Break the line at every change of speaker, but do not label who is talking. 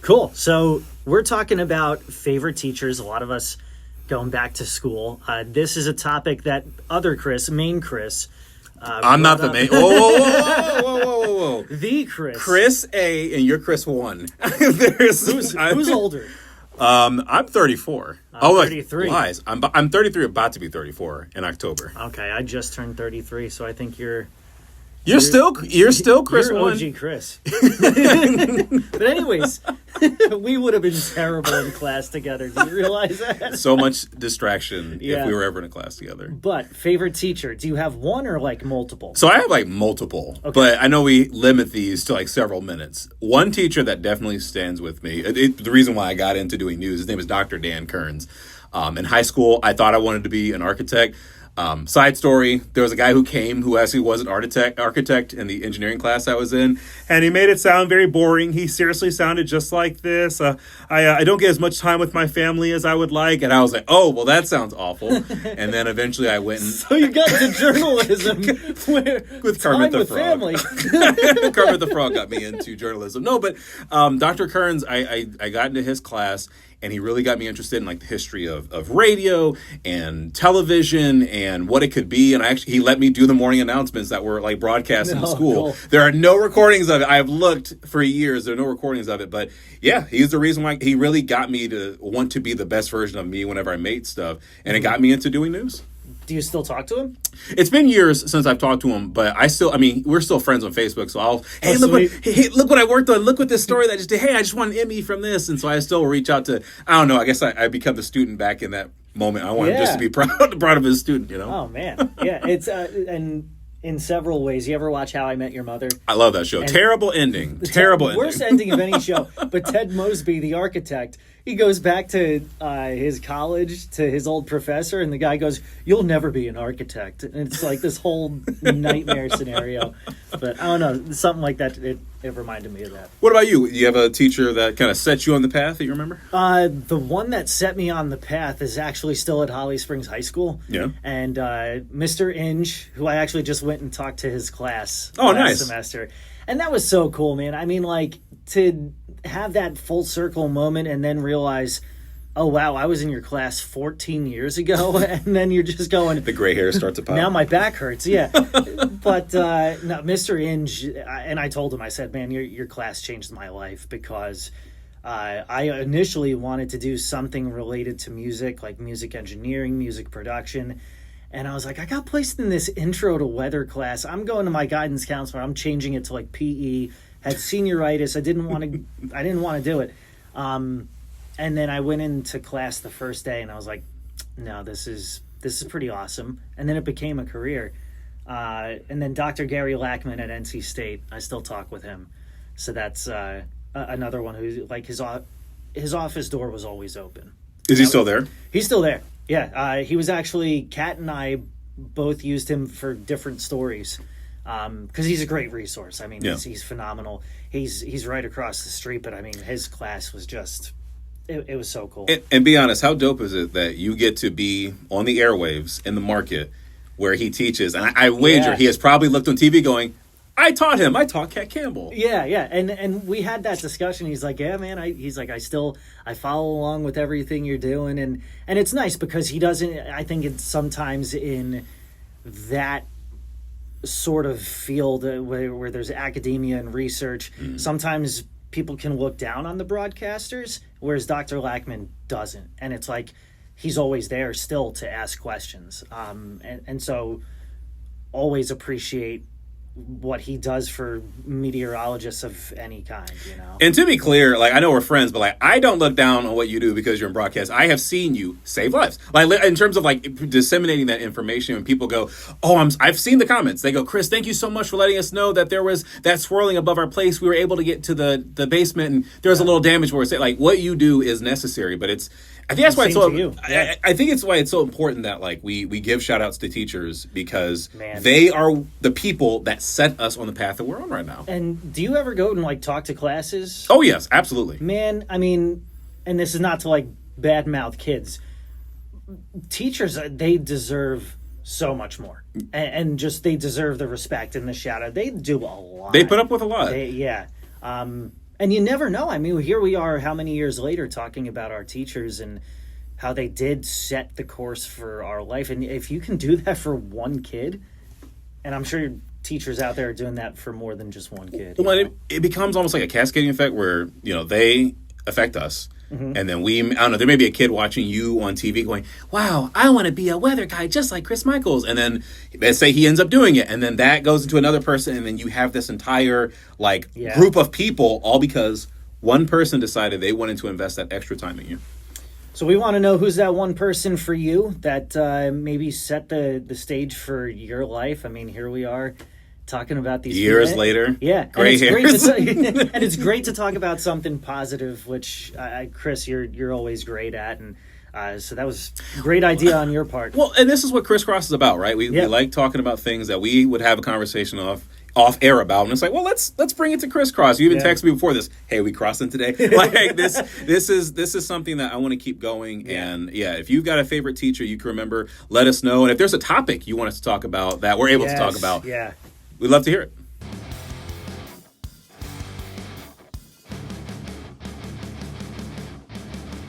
Cool. So we're talking about favorite teachers. A lot of us going back to school. This is a topic that other Chris, main Chris.
I'm not the main. Whoa.
The Chris.
Chris A and you're Chris 1.
Who's older?
I'm 34.
I'm 33.
Lies. I'm 33, about to be 34 in October.
Okay, I just turned 33, so I think you're
still Chris
you're
1.
OG Chris. But anyways, we would have been terrible in class together. Do you realize that?
So much distraction
Yeah.
if we were ever in a class together.
But favorite teacher, do you have one or like multiple?
So I have like multiple, but I know we limit these to like several minutes. One teacher that definitely stands with me, the reason why I got into doing news, his name is Dr. Dan Kearns. In high school, I thought I wanted to be an architect. Side story, there was a guy who came who actually was an architect in the engineering class I was in, and he made it sound very boring. He seriously sounded just like this. I don't get as much time with my family as I would like. And I was like, oh, well, that sounds awful. And then eventually I went and...
So you got into journalism
with Kermit the Frog.
Family.
Kermit the Frog got me into journalism. No, but Dr. Kearns, I got into his class, and he really got me interested in like the history of radio and television and what it could be. And he let me do the morning announcements that were like broadcast in the school.
Cool.
There are no recordings of it. I've looked for years. There are no recordings of it. But yeah, he's the reason why he really got me to want to be the best version of me whenever I made stuff. And it got me into doing news.
Do you still talk to him?
It's been years since I've talked to him, but we're still friends on Facebook. So look what I worked on. Look what this story that I just did. Hey, I just won an Emmy from this. And so I still reach out to, I don't know, I guess I become the student back in that moment. I want him just to be proud of his student, you know?
Oh, man. Yeah, it's, and in several ways. You ever watch How I Met Your Mother?
I love that show. Terrible ending. Terrible ending.
Worst ending of any show. But Ted Mosby, the architect, he goes back to his college, to his old professor, and the guy goes, "You'll never be an architect." And it's like this whole nightmare scenario. But I don't know, something like that, it reminded me of that.
What about you? Do you have a teacher that kind of set you on the path that you remember?
The one that set me on the path is actually still at Holly Springs High School.
Yeah.
And Mr. Inge, who I actually just went and talked to his class
last
semester. And that was so cool, man. I mean, like, to have that full circle moment and then realize, oh, wow, I was in your class 14 years ago. And then you're just going...
The gray hair starts to pop.
Now my back hurts, yeah. But no, Mr. Inge, and I told him, I said, man, your class changed my life because... I initially wanted to do something related to music, like music engineering, music production. And I was like, I got placed in this intro to weather class. I'm going to my guidance counselor. I'm changing it to like PE. Had senioritis. I didn't want to do it. And then I went into class the first day and I was like, no, this is pretty awesome. And then it became a career. And then Dr. Gary Lackman at NC State, I still talk with him. So that's another one who, like, his office door was always open.
Is he still there?
He's still there. Yeah. He was actually, Kat and I both used him for different stories. Because he's a great resource. I mean, he's phenomenal. He's right across the street, but I mean, his class was just, it was so cool.
And be honest, how dope is it that you get to be on the airwaves in the market where he teaches? And I wager he has probably looked on TV going, I taught him. I taught Kat Campbell.
Yeah. And we had that discussion. He's like, yeah, man. He's like, I follow along with everything you're doing. And it's nice because he doesn't, I think it's sometimes in that sort of field where there's academia and research, sometimes people can look down on the broadcasters, whereas Dr. Lackman doesn't. And it's like, he's always there still to ask questions. And so always appreciate what he does for meteorologists of any kind, you know.
And to be clear, like, I know we're friends, but like, I don't look down on what you do because you're in broadcast. I have seen you save lives. Like, in terms of like disseminating that information, when people go, "Oh, I've seen the comments." They go, "Chris, thank you so much for letting us know that there was that swirling above our place. We were able to get to the basement, and there was a little damage where it's like what you do is necessary." But I think that's why it's so. I think it's why it's so important that like we give shout outs to teachers because they are the people that set us on the path that we're on right now.
And do you ever go and like talk to classes?
Oh yes, absolutely.
Man, I mean, and this is not to like badmouth kids. Teachers, they deserve so much more, and just they deserve the respect and the shout out. They do a lot.
They put up with a lot.
And you never know. I mean, here we are, how many years later, talking about our teachers and how they did set the course for our life. And if you can do that for one kid, and I'm sure teachers out there are doing that for more than just one kid.
Well, it becomes almost like a cascading effect where, they affect us. And then I don't know, there may be a kid watching you on TV going, wow, I want to be a weather guy just like Chris Michaels. And then let's say he ends up doing it. And then that goes into another person. And then you have this entire group of people, all because one person decided they wanted to invest that extra time in you.
So we want to know who's that one person for you that maybe set the stage for your life. I mean, here we are talking about these
years later.
Yeah.
Gray hairs.
And it's great to talk about something positive, which Chris, you're always great at. And so that was a great idea on your part.
Well, and this is what Crisscross is about, right? We like talking about things that we would have a conversation off air about, and it's like, well, let's bring it to Crisscross. You even texted me before this. Hey, we crossing today? Like this is something that I want to keep going. Yeah. And if you've got a favorite teacher you can remember, let us know. And if there's a topic you want us to talk about that we're able to talk about, we'd love to hear it.